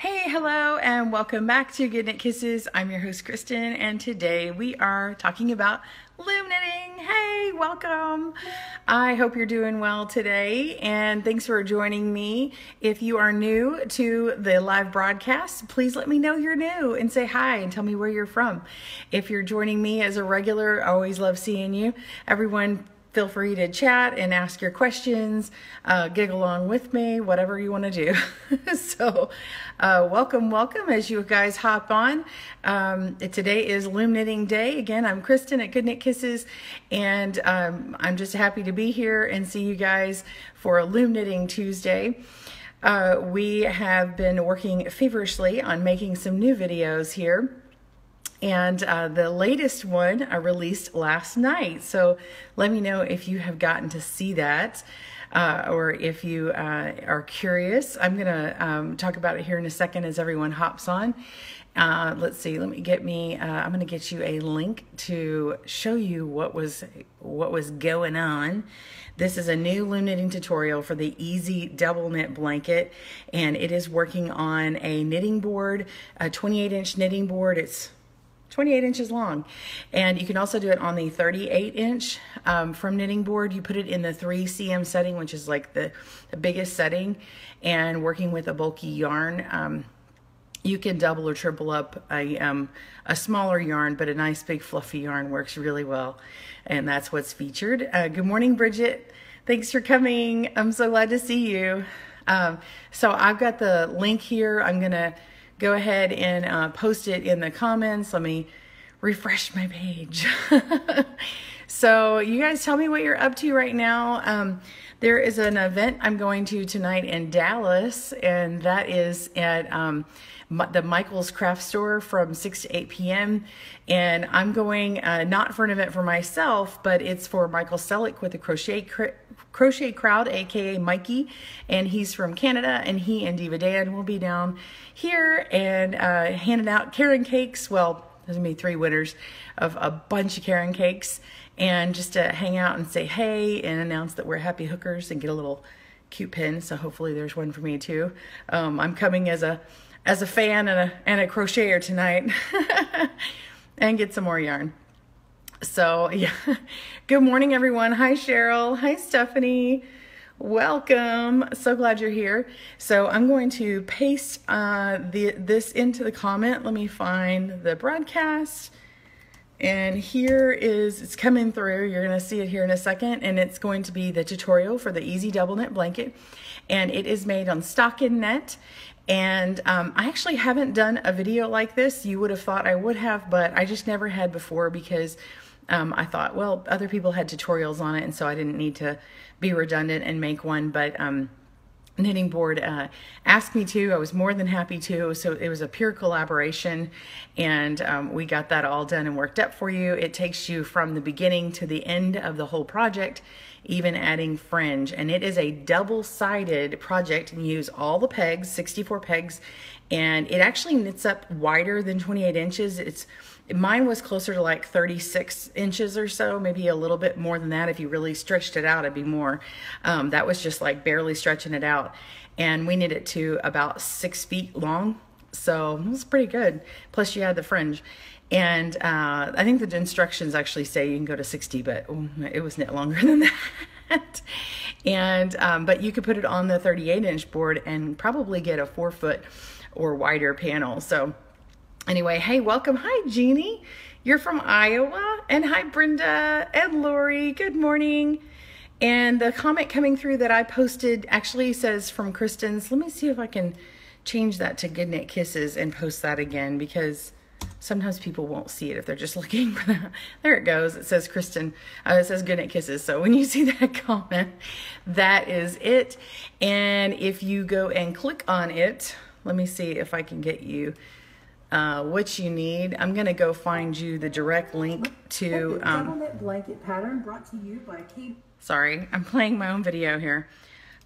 Hey, hello, and welcome back to Good Knit Kisses. I'm your host, Kristen, and today we are talking about loom knitting. Hey, welcome. I hope you're doing well today, and thanks for joining me. If you are new to the live broadcast, please let me know you're new and say hi and tell me where you're from. If you're joining me as a regular, I always love seeing you. Everyone, feel free to chat and ask your questions, gig along with me, whatever you want to do. So welcome as you guys hop on. Today is Loom Knitting Day. Again, I'm Kristen at Good Knit Kisses, and I'm just happy to be here and see you guys for Loom Knitting Tuesday. We have been working feverishly on making some new videos here. And the latest one I released last night. So let me know if you have gotten to see that or if you are curious. I'm going to talk about it here in a second as everyone hops on. Let's see, I'm going to get you a link to show you what was going on. This is a new loom knitting tutorial for the Easy Double Knit Blanket, and it is working on a knitting board, a 28-inch knitting board. It's 28 inches long, and you can also do it on the 38-inch from knitting board. You put it in the 3 cm setting, which is like the biggest setting, and working with a bulky yarn, you can double or triple up a smaller yarn, but a nice big fluffy yarn works really well, and that's what's featured. Good morning, Bridget. Thanks for coming. I'm so glad to see you. So I've got the link here. I'm gonna go ahead and post it in the comments. Let me refresh my page. So you guys tell me what you're up to right now. There is an event I'm going to tonight in Dallas, and that is at the Michael's Craft Store from 6 to 8 p.m. And I'm going not for an event for myself, but it's for Michael Selleck with the Crochet Crowd, aka Mikey, and he's from Canada, and he and Diva Dan will be down here and handing out Karen cakes. Well, there's gonna be 3 winners of a bunch of Karen cakes, and just to hang out and say hey and announce that we're happy hookers and get a little cute pin. So hopefully there's one for me too. I'm coming as a fan and a crocheter tonight and get some more yarn. So yeah, good morning everyone. Hi Cheryl, hi Stephanie, welcome. So glad you're here. So I'm going to paste this into the comment. Let me find the broadcast, and here it's coming through. You're gonna see it here in a second, and it's going to be the tutorial for the Easy Double Knit Blanket, and it is made on stockinette. And I actually haven't done a video like this. You would have thought I would have, but I just never had before because I thought, well, other people had tutorials on it, and so I didn't need to be redundant and make one. But Knitting Board asked me to. I was more than happy to. So it was a pure collaboration, and we got that all done and worked up for you. It takes you from the beginning to the end of the whole project, even adding fringe. And it is a double-sided project, and you use all the pegs, 64 pegs, and it actually knits up wider than 28 inches. Mine was closer to like 36 inches or so, maybe a little bit more than that. If you really stretched it out, it'd be more. That was just like barely stretching it out. And we knit it to about 6 feet long. So it was pretty good. Plus you had the fringe. And I think the instructions actually say you can go to 60, but it was knit longer than that. And but you could put it on the 38-inch board and probably get a 4-foot or wider panel. So anyway, hey, welcome. Hi, Jeannie. You're from Iowa. And hi, Brenda and Lori. Good morning. And the comment coming through that I posted actually says from Kristen's. Let me see if I can change that to Good Knit Kisses and post that again, because sometimes people won't see it if they're just looking for that. There it goes. It says Kristen. It says Good Knit Kisses. So when you see that comment, that is it. And if you go and click on it, let me see if I can get you what you need. I'm gonna go find you the direct link to double knit blanket pattern brought to you by Kate. Sorry, I'm playing my own video here.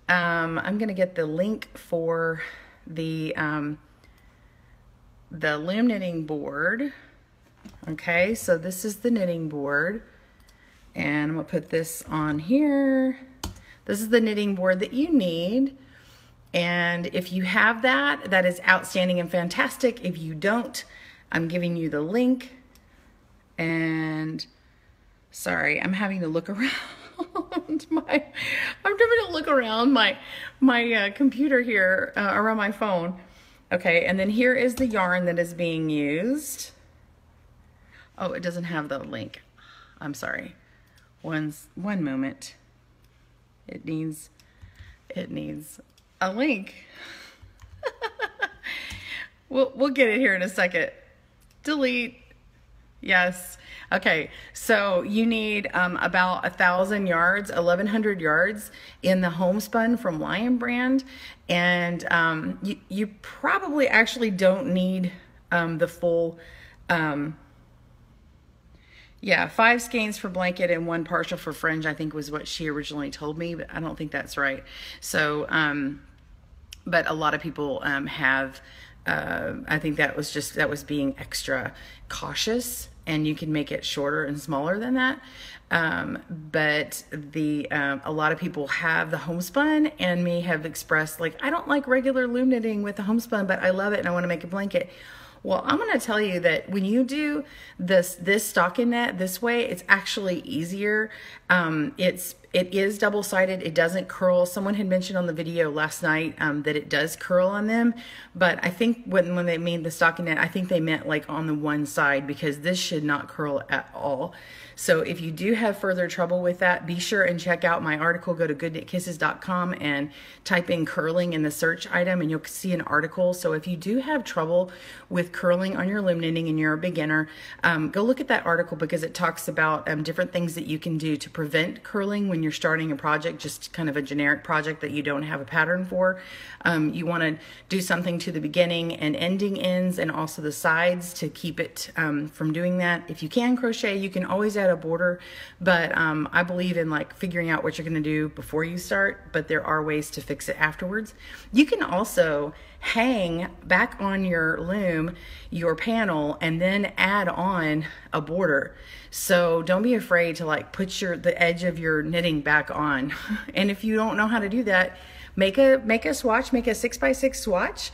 I'm gonna get the link for the loom knitting board. Okay, so this is the knitting board, and I'm gonna put this on here. This is the knitting board that you need. And if you have that, that is outstanding and fantastic. If you don't, I'm giving you the link. And sorry, I'm having to look around my computer here, around my phone. Okay, and then here is the yarn that is being used. Oh, it doesn't have the link. I'm sorry. One moment. It needs a link. We'll get it here in a second. Delete. Yes. Okay. So you need about 1,000 yards, 1,100 yards in the homespun from Lion Brand, and you probably actually don't need the full. Yeah, 5 skeins for blanket and 1 partial for fringe, I think was what she originally told me, but I don't think that's right. So, but a lot of people have, I think that was being extra cautious, and you can make it shorter and smaller than that. But a lot of people have the homespun and may have expressed like, I don't like regular loom knitting with the homespun, but I love it and I want to make a blanket. Well, I'm going to tell you that when you do this stockinette this way, it's actually easier. It is double-sided. It doesn't curl. Someone had mentioned on the video last night that it does curl on them, but I think when they mean the stockinette, I think they meant like on the one side, because this should not curl at all. So if you do have further trouble with that, be sure and check out my article. Go to goodknitKisses.com and type in curling in the search item, and you'll see an article. So if you do have trouble with curling on your loom knitting and you're a beginner, go look at that article, because it talks about different things that you can do to prevent curling when you're starting a project, just kind of a generic project that you don't have a pattern for. You want to do something to the beginning and ending ends, and also the sides, to keep it from doing that. If you can crochet, you can always add a border, but I believe in like figuring out what you're going to do before you start, but there are ways to fix it afterwards. You can also hang back on your loom your panel and then add on a border. So don't be afraid to like put the edge of your knitting back on. And if you don't know how to do that, make a swatch, make a 6x6 swatch,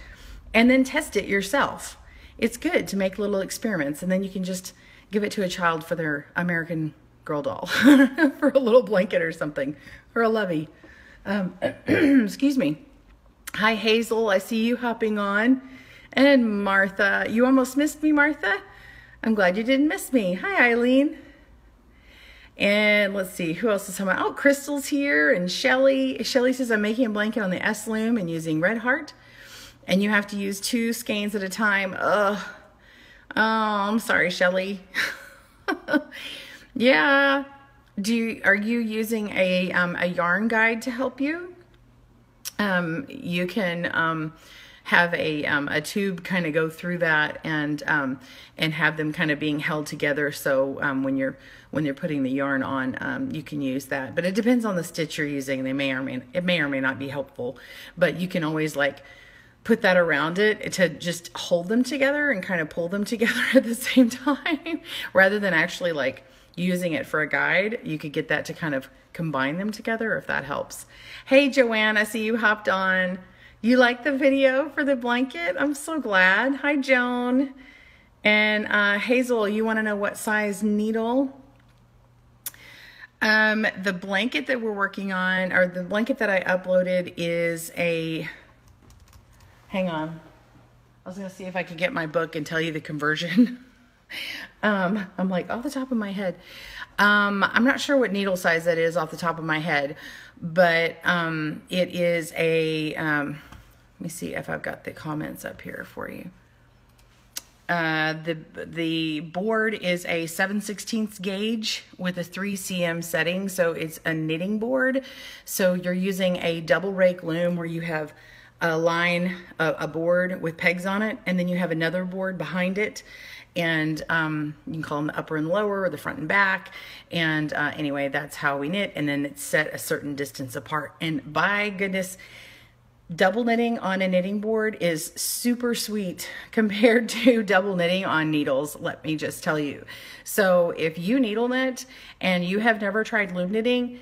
and then test it yourself. It's good to make little experiments, and then you can just give it to a child for their American Girl doll for a little blanket or something, or a lovey. Excuse me. Hi, Hazel. I see you hopping on. And Martha. You almost missed me, Martha? I'm glad you didn't miss me. Hi, Eileen. And let's see, who else is talking about? Oh, Crystal's here, and Shelly. Shelly says, I'm making a blanket on the S loom and using Red Heart. And you have to use 2 skeins at a time. Ugh. Oh, I'm sorry, Shelly. Yeah. Are you using a yarn guide to help you? You can have a tube kind of go through that, and have them kind of being held together. So when you're putting the yarn on, you can use that. But it depends on the stitch you're using. It may or may not be helpful. But you can always like put that around it to just hold them together and kind of pull them together at the same time, rather than actually like using it for a guide. You could get that to kind of combine them together, if that helps. Hey, Joanne, I see you hopped on. You like the video for the blanket? I'm so glad. Hi, Joan. And Hazel, you want to know what size needle? The blanket that we're working on, or the blanket that I uploaded, is a... Hang on. I was going to see if I could get my book and tell you the conversion. I'm like off the top of my head. I'm not sure what needle size that is off the top of my head, but it is a, let me see if I've got the comments up here for you. The board is a 7/16 gauge with a 3 cm setting, so it's a knitting board. So you're using a double rake loom where you have a board with pegs on it, and then you have another board behind it, and you can call them the upper and lower, or the front and back, and anyway, that's how we knit. And then it's set a certain distance apart, and by goodness, double knitting on a knitting board is super sweet compared to double knitting on needles, let me just tell you. So if you needle knit and you have never tried loom knitting,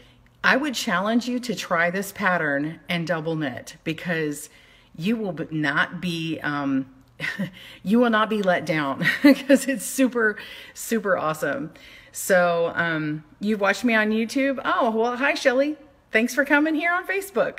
I would challenge you to try this pattern and double knit, because you will not be you will not be let down because it's super, super awesome. So you've watched me on YouTube. Oh, well, hi, Shelly. Thanks for coming here on Facebook.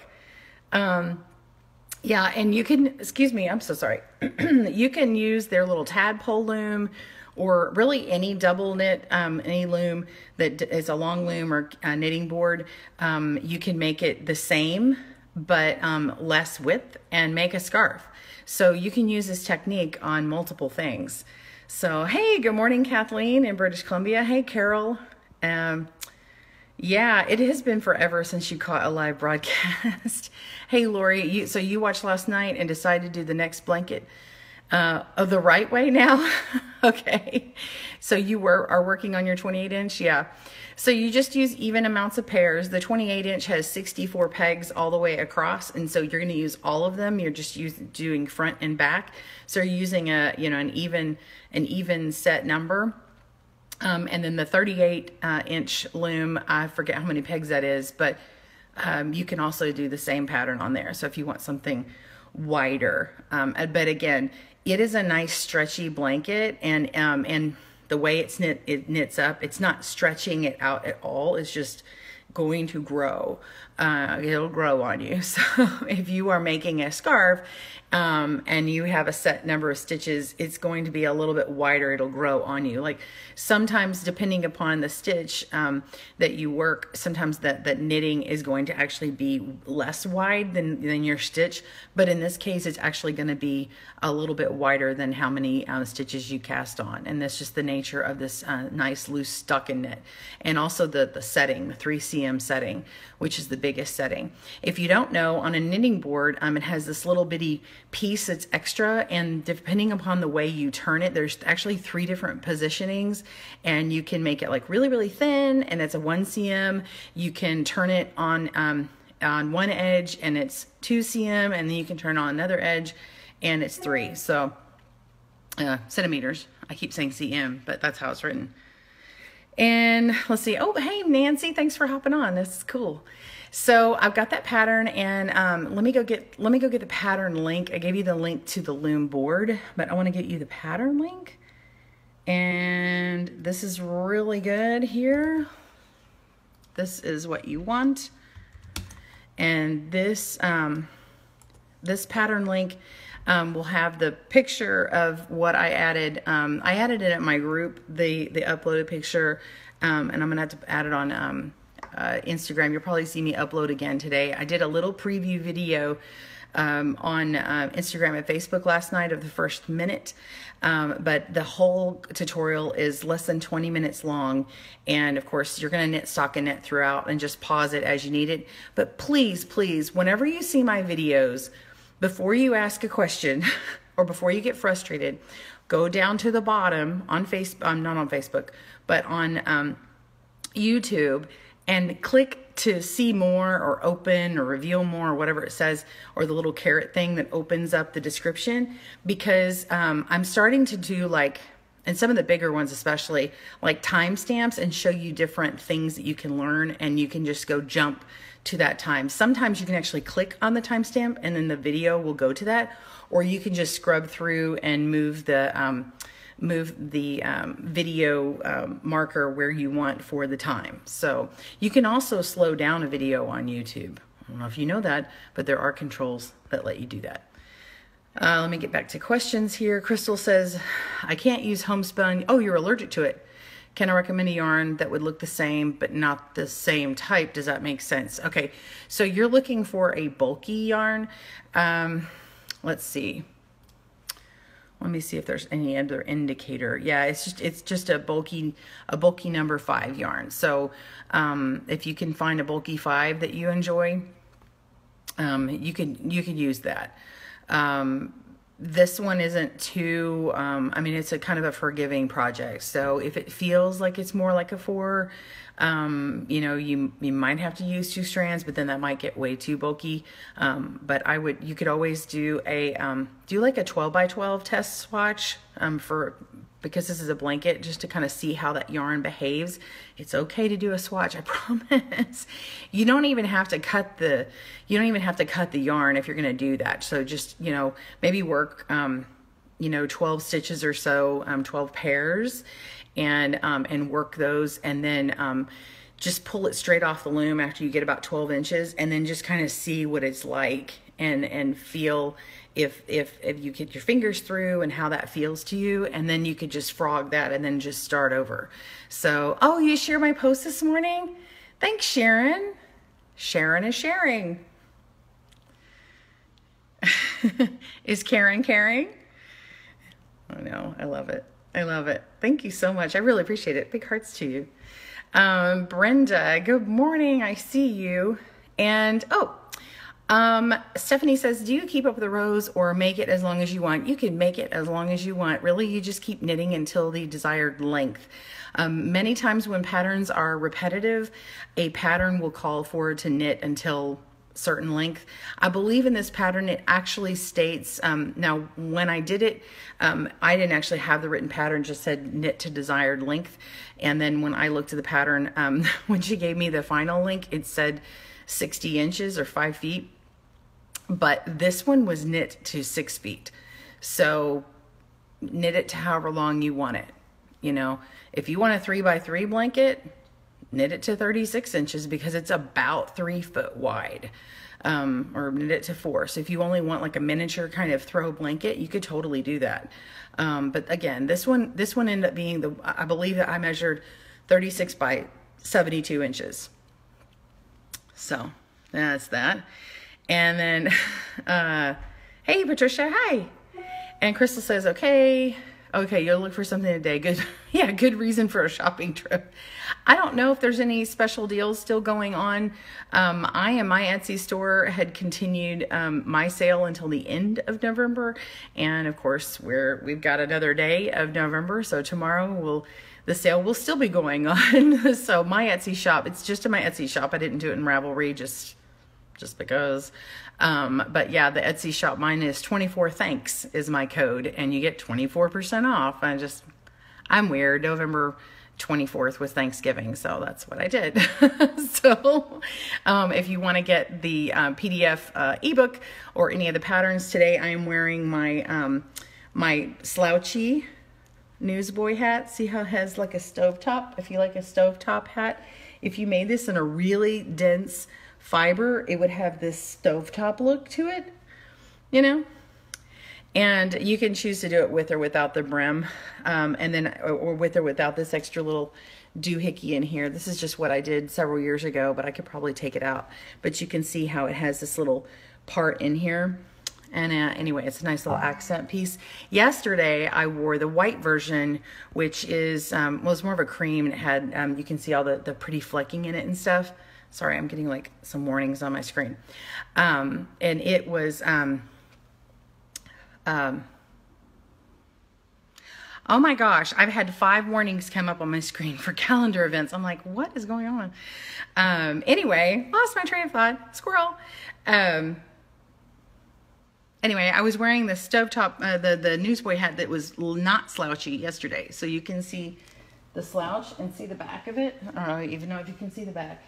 Yeah, and you can, excuse me, I'm so sorry. You can use their little tadpole loom, or really any double knit, any loom that is a long loom or a knitting board. You can make it the same, but less width, and make a scarf. So you can use this technique on multiple things. So, hey, good morning, Kathleen in British Columbia. Hey, Carol. Yeah, it has been forever since you caught a live broadcast. Hey, Lori, so you watched last night and decided to do the next blanket of the right way now? Okay. So you are working on your 28 inch? Yeah. So you just use even amounts of pairs. The 28 inch has 64 pegs all the way across, and so you're going to use all of them. You're just doing front and back. So you're using an even set number. And then the 38 inch loom, I forget how many pegs that is, but you can also do the same pattern on there. So if you want something wider, but again, it is a nice stretchy blanket, and the way it knits up, it's not stretching it out at all. It's just going to grow. It'll grow on you. So if you are making a scarf, and you have a set number of stitches, it's going to be a little bit wider. It'll grow on you. Like sometimes, depending upon the stitch that you work, sometimes that knitting is going to actually be less wide than your stitch. But in this case, it's actually going to be a little bit wider than how many stitches you cast on. And that's just the nature of this nice loose stocking knit. And also the setting, the 3cm setting, which is the biggest setting. If you don't know, on a knitting board, it has this little bitty piece that's extra, and depending upon the way you turn it, there's actually 3 different positionings, and you can make it like really, really thin, and it's a 1cm. You can turn it on one edge, and it's 2cm, and then you can turn on another edge, and it's 3. So centimeters. I keep saying cm, but that's how it's written. And let's see. Oh, hey, Nancy, thanks for hopping on. This is cool. So I've got that pattern, and let me go get the pattern link. I gave you the link to the loom board, but I want to get you the pattern link. And this is really good here. This is what you want. And this this pattern link will have the picture of what I added. I added it in my group, the uploaded picture, and I'm gonna have to add it on Instagram. You'll probably see me upload again today. I did a little preview video on Instagram and Facebook last night of the first minute, but the whole tutorial is less than 20 minutes long, and of course you're going to knit stockinette throughout and just pause it as you need it. But please, please, whenever you see my videos, before you ask a question or before you get frustrated, go down to the bottom on Facebook, not on Facebook, but on YouTube, and click to see more or open or reveal more or whatever it says, or the little caret thing that opens up the description, because I'm starting to do, like, and some of the bigger ones especially, like timestamps, and show you different things that you can learn, and you can just go jump to that time. Sometimes you can actually click on the timestamp and then the video will go to that, or you can just scrub through and move the video marker where you want for the time. So you can also slow down a video on YouTube. I don't know if you know that, but there are controls that let you do that. Let me get back to questions here. Crystal says, I can't use homespun. Oh, you're allergic to it. Can I recommend a yarn that would look the same but not the same type? Does that make sense? Okay, so you're looking for a bulky yarn. Let's see. Let me see if there's any other indicator. Yeah, it's just a bulky number 5 yarn. So if you can find a bulky 5 that you enjoy, you can use that. This one isn't too, I mean, it's a kind of a forgiving project. So if it feels like it's more like a 4, you know, you might have to use 2 strands, but then that might get way too bulky. But you could always do a, do like a 12 by 12 test swatch, for because this is a blanket, just to kind of see how that yarn behaves. It's okay to do a swatch, I promise. You don't even have to cut the yarn if you're going to do that. So just, you know, maybe work, you know, 12 stitches or so, 12 pairs, and work those, and then just pull it straight off the loom after you get about 12 inches, and then just kind of see what it's like, and feel if you get your fingers through and how that feels to you, and then you could just frog that and then just start over. So, oh, you shared my post this morning? Thanks, Sharon. Sharon is sharing. Is Karen caring? I know, I love it. I love it. Thank you so much. I really appreciate it. Big hearts to you. Brenda, good morning. I see you. And, Stephanie says, do you keep up with the rows or make it as long as you want? You can make it as long as you want. Really, you just keep knitting until the desired length. Many times when patterns are repetitive, a pattern will call for to knit until certain length. I believe in this pattern, it actually states, now when I did it, I didn't actually have the written pattern, just said knit to desired length. And then when I looked at the pattern, when she gave me the final link, it said 60 inches or 5 feet. But this one was knit to 6 feet. So knit it to however long you want it. You know, if you want a 3x3 blanket, knit it to 36 inches because it's about 3 foot wide, or knit it to 4. So if you only want like a miniature kind of throw blanket, you could totally do that. But again, this one ended up being I believe that I measured 36 by 72 inches. So that's that. And then, hey, Patricia, hi. And Crystal says, okay, you'll look for something today. Good. Yeah, good reason for a shopping trip. I don't know if there's any special deals still going on. I and my Etsy store had continued my sale until the end of November. And of course, we've got another day of November. So tomorrow the sale will still be going on. So my Etsy shop, it's just in my Etsy shop. I didn't do it in Ravelry just because. But yeah, the Etsy shop, mine is 24 thanks is my code, and you get 24% off. I'm weird. November 24th was Thanksgiving, so that's what I did. So, if you want to get the PDF ebook or any of the patterns today, I am wearing my my slouchy newsboy hat. See how it has like a stovetop? If you like a stovetop hat, if you made this in a really dense fiber, it would have this stovetop look to it, you know. And you can choose to do it with or without the brim, and then or with or without this extra little doohickey in here. This is just what I did several years ago, but I could probably take it out. But you can see how it has this little part in here. And anyway, it's a nice little accent piece. Yesterday, I wore the white version, which is was more of a cream, and it had you can see all the pretty flecking in it and stuff. Sorry, I'm getting like some warnings on my screen. And it was, oh my gosh, I've had 5 warnings come up on my screen for calendar events. I'm like, what is going on? Anyway, lost my train of thought, squirrel. Anyway, I was wearing the stovetop, the newsboy hat that was not slouchy yesterday. So you can see the slouch and see the back of it. I don't even know if you can see the back.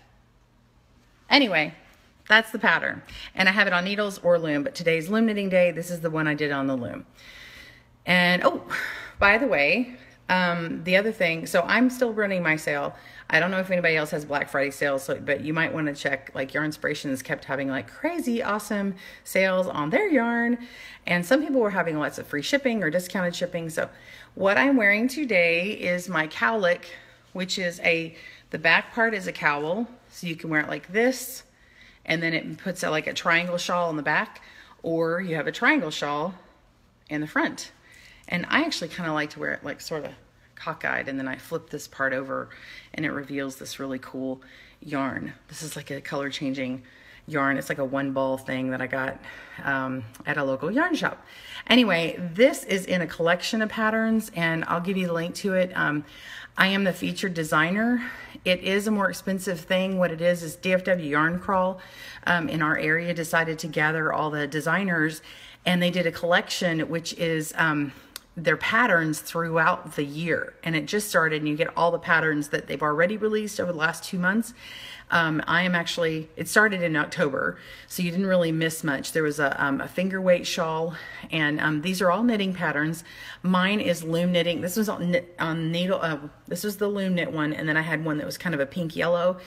Anyway, that's the pattern. And I have it on needles or loom, but today's loom knitting day. This is the one I did on the loom. And, oh, by the way, the other thing, so I'm still running my sale. I don't know if anybody else has Black Friday sales, but you might want to check, like Yarn Inspirations kept having like crazy awesome sales on their yarn. And some people were having lots of free shipping or discounted shipping. So what I'm wearing today is my cowlick, which is the back part is a cowl. So you can wear it like this, and then it puts out like a triangle shawl on the back, or you have a triangle shawl in the front. And I actually kind of like to wear it like sort of cockeyed, and then I flip this part over and it reveals this really cool yarn. This is like a color changing yarn. It's like a 1-ball thing that I got at a local yarn shop. Anyway, this is in a collection of patterns, and I'll give you the link to it. I am the featured designer. It is a more expensive thing. What it is DFW Yarn Crawl in our area decided to gather all the designers, and they did a collection, which is their patterns throughout the year, and it just started, and you get all the patterns that they've already released over the last 2 months. It started in October, so you didn't really miss much. There was a finger weight shawl, and these are all knitting patterns. Mine is loom knitting. This was on needle. This was the loom knit one, and then I had one that was kind of a pink yellow,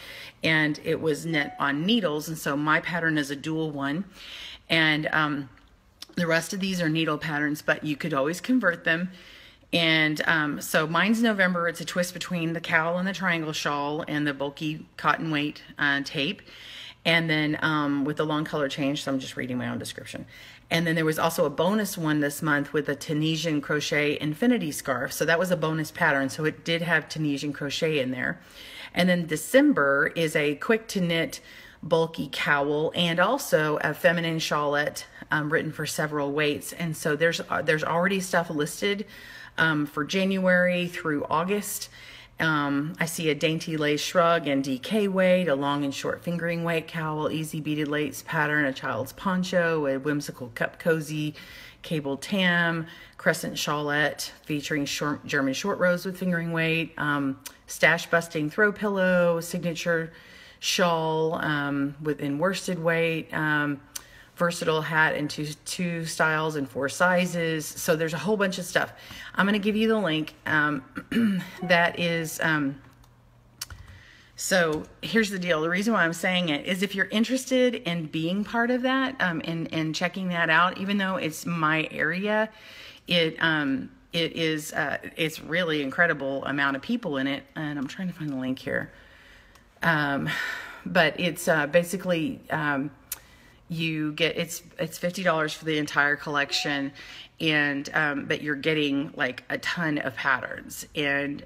and it was knit on needles, and so my pattern is a dual one, and the rest of these are needle patterns, but you could always convert them. And so mine's November. It's a twist between the cowl and the triangle shawl and the bulky cotton weight tape. And then with the long color change, so I'm just reading my own description. And then there was also a bonus one this month with a Tunisian crochet infinity scarf. So that was a bonus pattern. So it did have Tunisian crochet in there. And then December is a quick to knit bulky cowl and also a feminine shawlette written for several weights. And so there's already stuff listed for January through August. I see a dainty lace shrug and DK weight, a long and short fingering weight cowl, easy beaded lace pattern, a child's poncho, a whimsical cup cozy, cable tam, crescent shawlette featuring German short rows with fingering weight, stash busting throw pillow, signature shawl in worsted weight, versatile hat in two styles and 4 sizes. So there's a whole bunch of stuff. I'm going to give you the link. That is, so here's the deal. The reason why I'm saying it is if you're interested in being part of that, and checking that out, even though it's my area, it's really incredible amount of people in it. And I'm trying to find the link here. But it's basically you get it's $50 for the entire collection, and but you're getting like a ton of patterns, and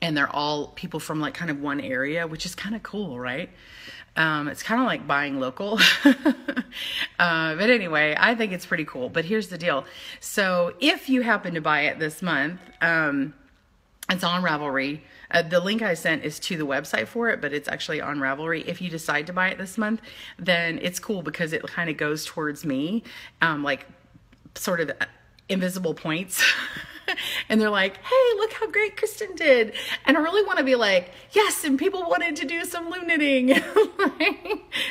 they're all people from like kind of one area, which is kind of cool, right? It's kind of like buying local. But anyway, I think it's pretty cool. But here's the deal. So if you happen to buy it this month, it's on Ravelry. The link I sent is to the website for it, but it's actually on Ravelry. If you decide to buy it this month, then it's cool because it kind of goes towards me, like sort of invisible points. And they're like, hey, look how great Kristen did. And I really want to be like, yes, and people wanted to do some loom knitting.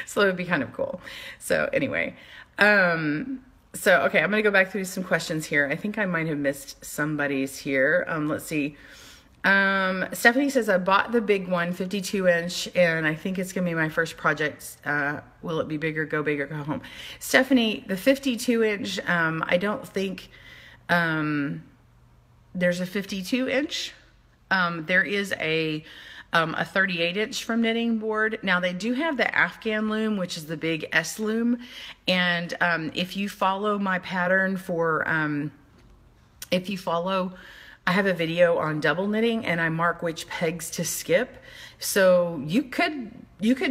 So it would be kind of cool. So anyway, okay, I'm going to go back through some questions here. I think I might have missed somebody's here. Let's see. Stephanie says, I bought the big one, 52 inch, and I think it's going to be my first project. Will it be bigger, go home? Stephanie, the 52 inch, I don't think, there's a 52 inch. There is a 38 inch from Knitting Board. Now they do have the Afghan loom, which is the big S loom. And, if you follow my pattern for, I have a video on double knitting and I mark which pegs to skip. So you could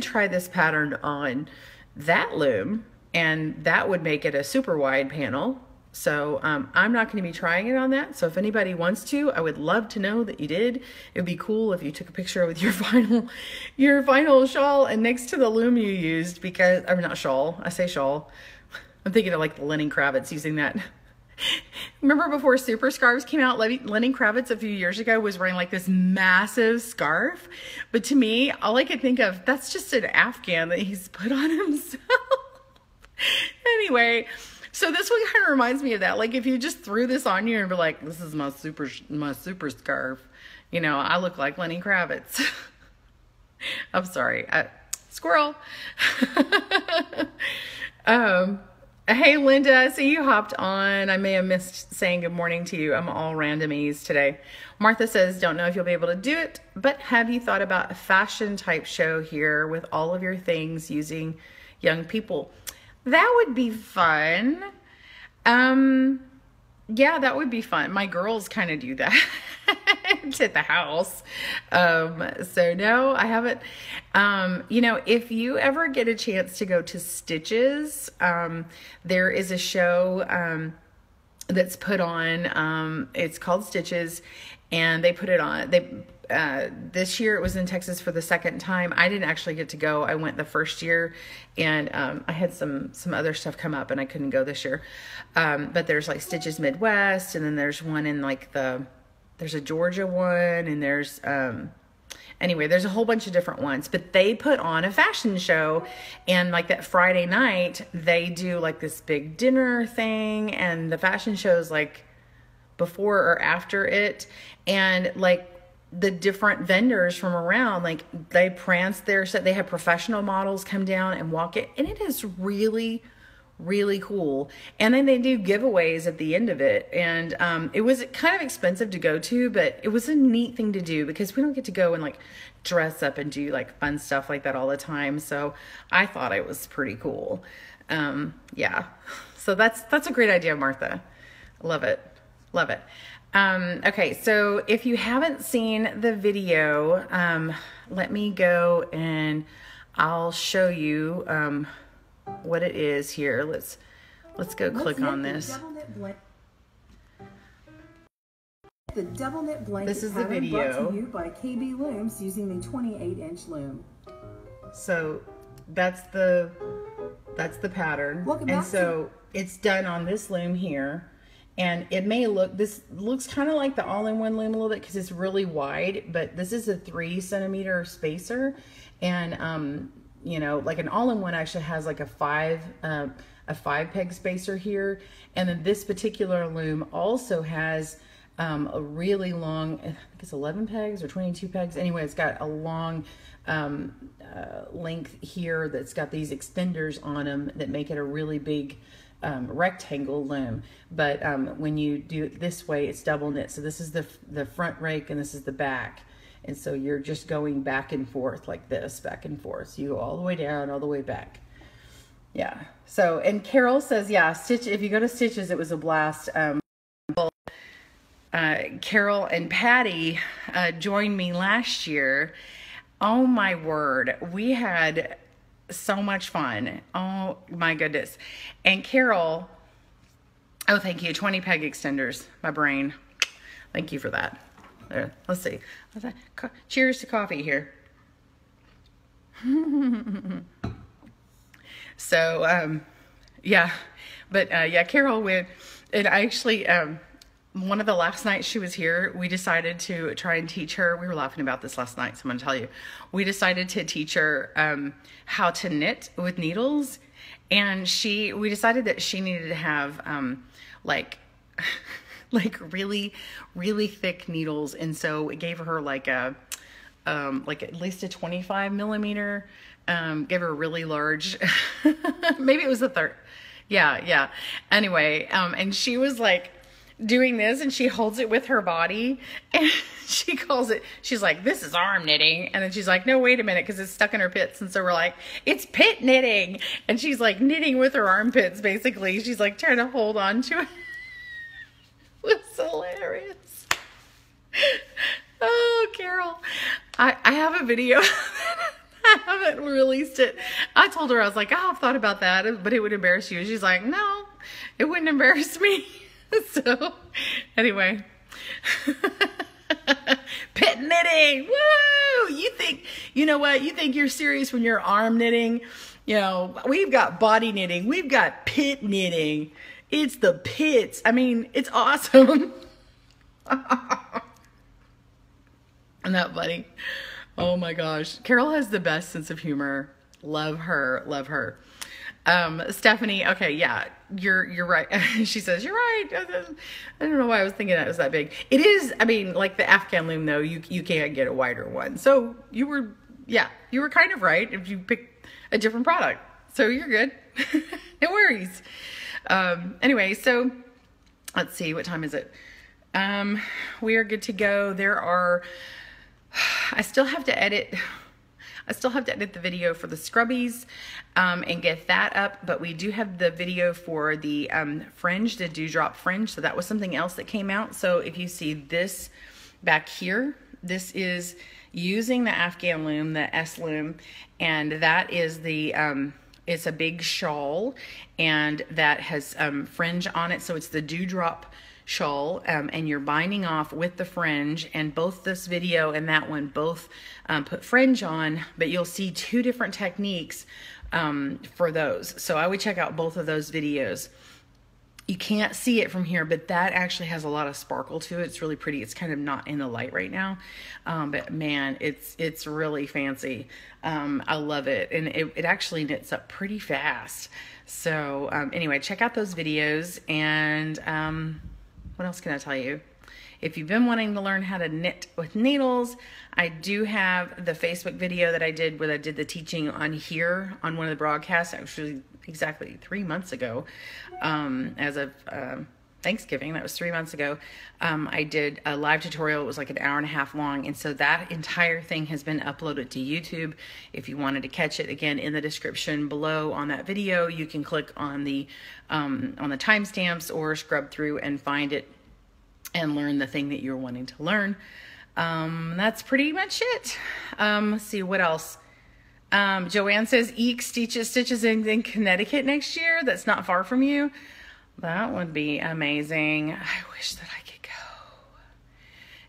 try this pattern on that loom, and that would make it a super wide panel. So I'm not going to be trying it on that. So if anybody wants to, I would love to know that you did. It would be cool if you took a picture with your final shawl and next to the loom you used, because I'm not shawl. I say shawl. I'm thinking of like the Lenny Kravitz using that. Remember before super scarves came out, Lenny Kravitz a few years ago was wearing like this massive scarf. But to me, all I could think of, that's just an Afghan that he's put on himself. Anyway, so this one kind of reminds me of that. Like if you just threw this on you and be like, this is my super scarf. You know, I look like Lenny Kravitz. I'm sorry. Squirrel. Hey, Linda, I see you hopped on. I may have missed saying good morning to you. I'm all randomese today. Martha says, don't know if you'll be able to do it, but have you thought about a fashion type show here with all of your things using young people? That would be fun. Yeah, that would be fun. My girls kind of do that at the house. So no, I haven't. You know, if you ever get a chance to go to Stitches, there is a show that's put on. It's called Stitches, and they put it on. this year it was in Texas for the second time. I didn't actually get to go. I went the first year, and I had some other stuff come up and I couldn't go this year. But there's like Stitches Midwest, and then there's one in like there's a Georgia one, and there's anyway, there's a whole bunch of different ones, but they put on a fashion show, and like that Friday night, they do like this big dinner thing, and the fashion show's like before or after it, and like the different vendors from around, like they prance their set. They have professional models come down and walk it, and it is really, really cool. And then they do giveaways at the end of it, and it was kind of expensive to go to, but it was a neat thing to do because we don't get to go and like dress up and do like fun stuff like that all the time. So I thought it was pretty cool. Yeah, so that's a great idea, Martha. Love it. Love it. Okay, so if you haven't seen the video, let me go and I'll show you what it is here. Let's go click on this. The double knit blanket this is the pattern video brought to you by KB Looms using the 28-inch loom. So that's the pattern. And so it's done on this loom here. And it may look, this looks kind of like the all-in-one loom a little bit because it's really wide, but this is a 3 centimeter spacer. And, you know, like an all-in-one actually has like a 5 peg spacer here. And then this particular loom also has a really long, I think it's 11 pegs or 22 pegs. Anyway, it's got a long length here that's got these extenders on them that make it a really big rectangle loom. But when you do it this way, it's double knit. So this is the front rake and this is the back. And so you're just going back and forth like this, back and forth. So you go all the way down, all the way back. Yeah. So, and Carol says, yeah, Stitch, if you go to Stitches, it was a blast. Carol and Patty joined me last year. Oh my word. We had so much fun. Oh my goodness. And Carol, oh, thank you. 20 peg extenders, my brain. Thank you for that. There, let's see. Cheers to coffee here. So, yeah, but, yeah, Carol went, and I actually, one of the last nights she was here, we decided to try and teach her. We were laughing about this last night, so I'm going to tell you. We decided to teach her how to knit with needles, and we decided that she needed to have like really, really thick needles, and so it gave her like a like at least a 25 millimeter. Gave her a really large, maybe it was a third. Yeah. Anyway, and she was like doing this, and she holds it with her body, and she calls it, she's like, this is arm knitting. And then she's like, no, wait a minute, because it's stuck in her pits. And so we're like, it's pit knitting. And she's like knitting with her armpits, basically. She's like trying to hold on to it. It was hilarious. Oh, Carol, I have a video. I haven't released it. I told her, I was like, oh, I've thought about that, but it would embarrass you. She's like, no, it wouldn't embarrass me. So anyway, pit knitting. Woo! You know what? You think you're serious when you're arm knitting? You know, we've got body knitting. We've got pit knitting. It's the pits. I mean, it's awesome. Isn't that funny? Oh my gosh. Carol has the best sense of humor. Love her. Love her. Stephanie, okay, yeah, you're right. She says, you're right. I don't know why I was thinking that was that big. It is, I mean, like the Afghan loom though, you can't get a wider one. So you were kind of right if you picked a different product. So you're good. No worries. Anyway, so let's see, what time is it? We are good to go. I still have to edit the video for the scrubbies and get that up, but we do have the video for the fringe, the dewdrop fringe. So that was something else that came out. So if you see this back here, this is using the Afghan loom, the S loom, and that is the it's a big shawl, and that has fringe on it. So it's the dewdrop shawl, and you're binding off with the fringe. And both this video and that one both put fringe on, but you'll see two different techniques for those. So I would check out both of those videos. You can't see it from here, but that actually has a lot of sparkle to it. It's really pretty. It's kind of not in the light right now, but man, it's really fancy. I love it, and it actually knits up pretty fast. So anyway, check out those videos. And what else can I tell you? If you've been wanting to learn how to knit with needles, I do have the Facebook video that I did where I did the teaching on here on one of the broadcasts, actually exactly 3 months ago, as of Thanksgiving. That was 3 months ago. I did a live tutorial. It was like an hour and a half long. And so that entire thing has been uploaded to YouTube. If you wanted to catch it, again, in the description below on that video, you can click on the timestamps or scrub through and find it and learn the thing that you're wanting to learn. That's pretty much it. Let's see, what else? Joanne says, Eek stitches in Connecticut next year. That's not far from you. That would be amazing. I wish that I could go.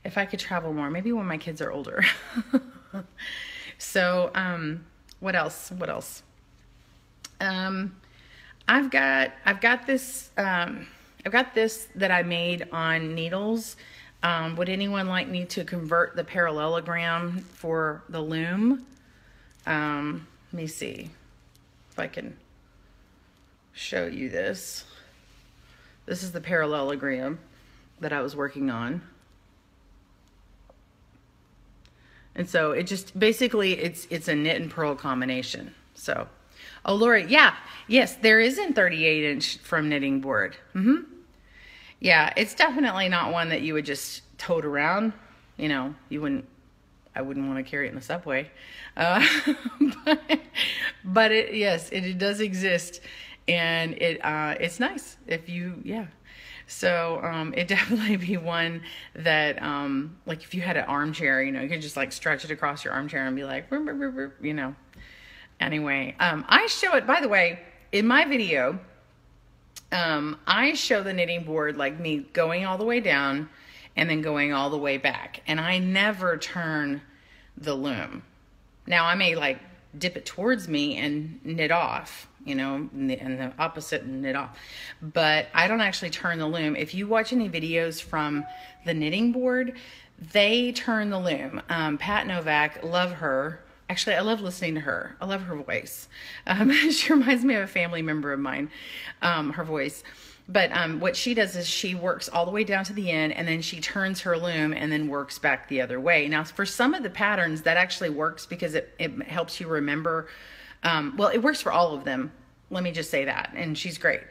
If I could travel more, maybe when my kids are older. So, what else? I've got this that I made on needles. Would anyone like me to convert the parallelogram for the loom? Let me see if I can show you this. This is the parallelogram that I was working on. And so it just, basically it's a knit and purl combination. So, oh, Lori, yeah, yes, there is in 38 inch from Knitting Board. Yeah, it's definitely not one that you would just tote around. You know, I wouldn't want to carry it in the subway. But yes, it does exist, and it's nice if you, yeah. So it'd definitely be one that, like if you had an armchair, you know, you could just like stretch it across your armchair and be like, you know. Anyway, I show it, by the way, in my video, I show the knitting board like me going all the way down and then going all the way back. And I never turn the loom. Now I may like dip it towards me and knit off, you know, and the opposite and knit off. But I don't actually turn the loom. If you watch any videos from the knitting board, they turn the loom. Pat Novak, love her. Actually, I love listening to her. I love her voice. She reminds me of a family member of mine, her voice. But what she does is she works all the way down to the end, and then she turns her loom and then works back the other way. Now, for some of the patterns, that actually works because it helps you remember. Well, it works for all of them. Let me just say that. And she's great.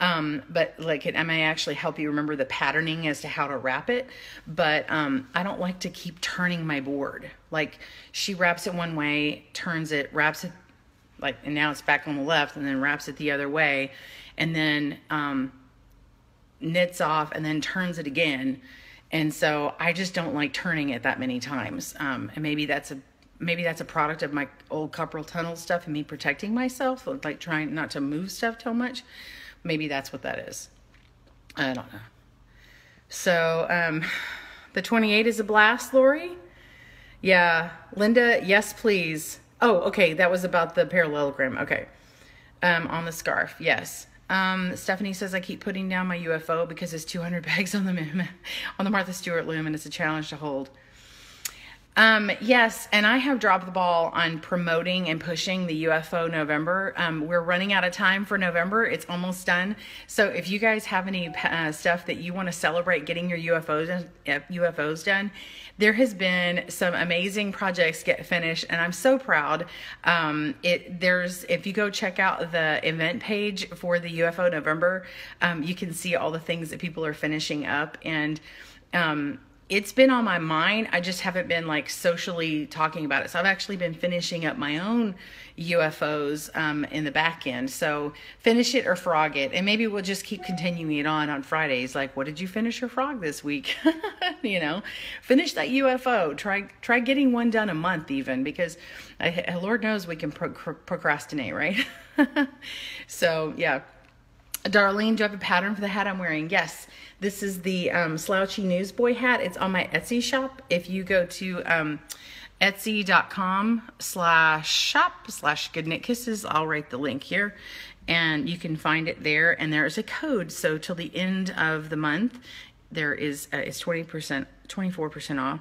But like it may actually help you remember the patterning as to how to wrap it. But I don't like to keep turning my board. Like she wraps it one way, turns it, wraps it, like, and now it's back on the left, and then wraps it the other way, and then knits off and then turns it again. And so I just don't like turning it that many times. And maybe that's a product of my old carpal tunnel stuff and me protecting myself, like trying not to move stuff too much. Maybe that's what that is. I don't know. So the 28 is a blast, Lori. Yeah, Linda, yes, please. Oh, okay, that was about the parallelogram. Okay, on the scarf, yes. Stephanie says, I keep putting down my UFO because it's 200 bags on the Martha Stewart loom, and it's a challenge to hold. Yes, and I have dropped the ball on promoting and pushing the UFO November. We're running out of time for November. It's almost done. So if you guys have any stuff that you want to celebrate getting your UFOs done, there has been some amazing projects get finished, and I'm so proud. If you go check out the event page for the UFO November, you can see all the things that people are finishing up, and it's been on my mind. I just haven't been like socially talking about it. So I've actually been finishing up my own UFOs in the back end. So finish it or frog it. And maybe we'll just keep continuing it on Fridays. Like, what did you finish or frog this week? You know, finish that UFO. Try getting one done a month even, because Lord knows we can procrastinate, right? So yeah. Darlene, do you have a pattern for the hat I'm wearing? Yes. This is the slouchy newsboy hat. It's on my Etsy shop. If you go to etsy.com/shop/goodknitkisses, I'll write the link here, and you can find it there. And there's a code. So till the end of the month, there is it's 24% off.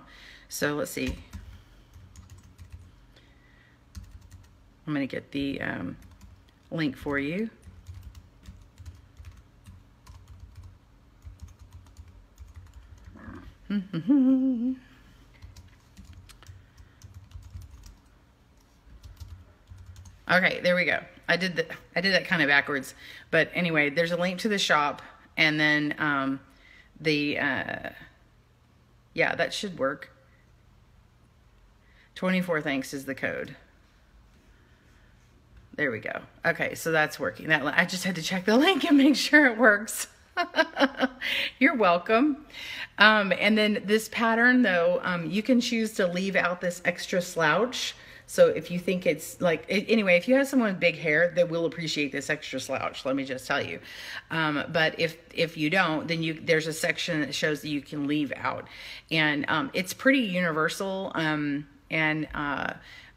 So let's see. I'm going to get the link for you. Okay, there we go. I did that kind of backwards, but anyway, there's a link to the shop, and then yeah, that should work. 24 thanks is the code. There we go. Okay, so that's working. I just had to check the link and make sure it works. You're welcome. And then this pattern though, you can choose to leave out this extra slouch. So if you think it's like, anyway, if you have someone with big hair, they will appreciate this extra slouch. Let me just tell you. But if you don't, then there's a section that shows that you can leave out, and it's pretty universal.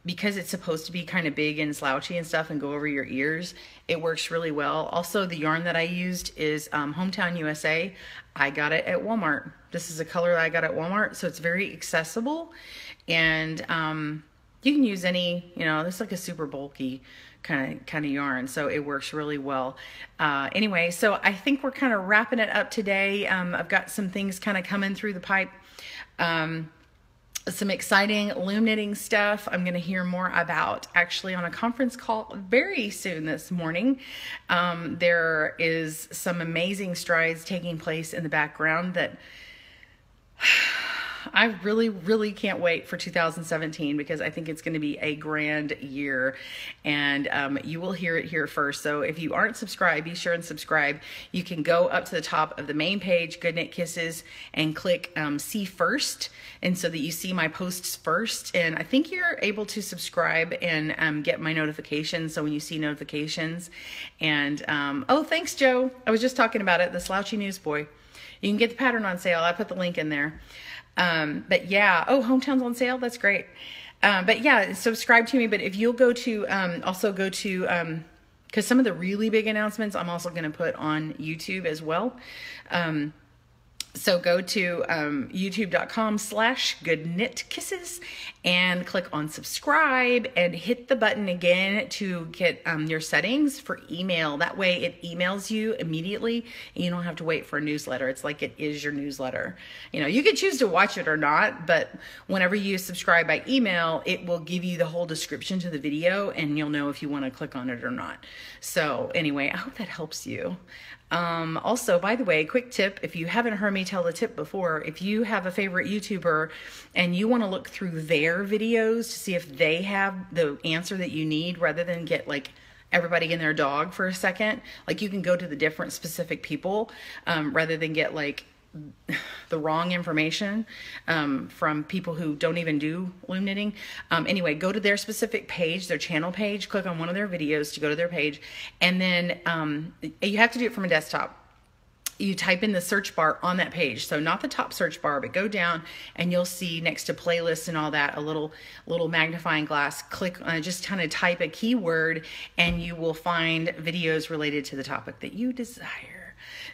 Because it's supposed to be kind of big and slouchy and stuff and go over your ears, it works really well. Also, the yarn that I used is Hometown USA. I got it at Walmart. This is a color that I got at Walmart, so it's very accessible. And you can use any, you know, this is like a super bulky kind of yarn, so it works really well. Anyway, so I think we're kind of wrapping it up today. I've got some things kind of coming through the pipe. Some exciting loom knitting stuff I'm going to hear more about actually on a conference call very soon this morning. There is some amazing strides taking place in the background that I really, really can't wait for 2017, because I think it's going to be a grand year, and you will hear it here first. So if you aren't subscribed, be sure and subscribe. You can go up to the top of the main page, Good Knit Kisses, and click see first, and so that you see my posts first. And I think you're able to subscribe and get my notifications, so when you see notifications. And oh, thanks, Joe. I was just talking about it, the Slouchy Newsboy. You can get the pattern on sale. I put the link in there. But yeah, oh, Hometown's on sale. That's great. But yeah, subscribe to me. But if you'll go to, also go to, cause some of the really big announcements I'm also going to put on YouTube as well. So go to youtube.com/goodknitkisses and click on subscribe and hit the button again to get your settings for email. That way it emails you immediately and you don't have to wait for a newsletter. It's like it is your newsletter. You know, you can choose to watch it or not, but whenever you subscribe by email, it will give you the whole description to the video and you'll know if you want to click on it or not. So anyway, I hope that helps you. Also, by the way, quick tip, if you haven't heard me tell the tip before, if you have a favorite YouTuber and you want to look through their videos to see if they have the answer that you need, rather than get like everybody and their dog for a second, like you can go to the different specific people, rather than get like the wrong information from people who don't even do loom knitting. Anyway, go to their specific page, their channel page, click on one of their videos to go to their page, and then you have to do it from a desktop. You type in the search bar on that page, so not the top search bar, but go down and you'll see next to playlists and all that a little magnifying glass. Click on, just kind of type a keyword and you will find videos related to the topic that you desire.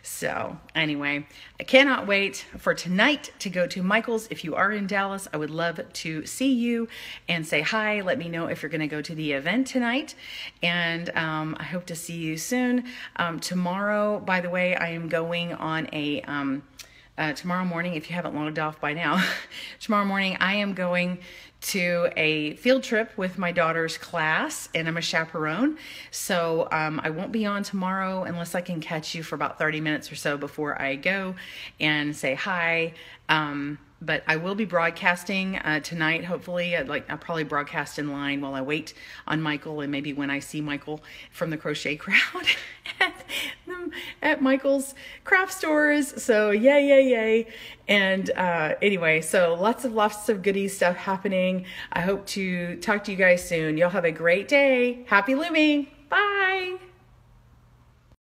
So anyway, I cannot wait for tonight to go to Michael's. If you are in Dallas, I would love to see you and say hi. Let me know if you're going to go to the event tonight. And I hope to see you soon. Tomorrow, by the way, I am going on a, tomorrow morning, if you haven't logged off by now, tomorrow morning I am going to a field trip with my daughter's class, and I'm a chaperone. So I won't be on tomorrow unless I can catch you for about 30 minutes or so before I go and say hi. But I will be broadcasting tonight, hopefully. I'll probably broadcast in line while I wait on Michael, and maybe when I see Michael from the crochet crowd at Michael's craft stores. So yay. And anyway, so lots of goodie stuff happening. I hope to talk to you guys soon. Y'all have a great day. Happy looming. Bye.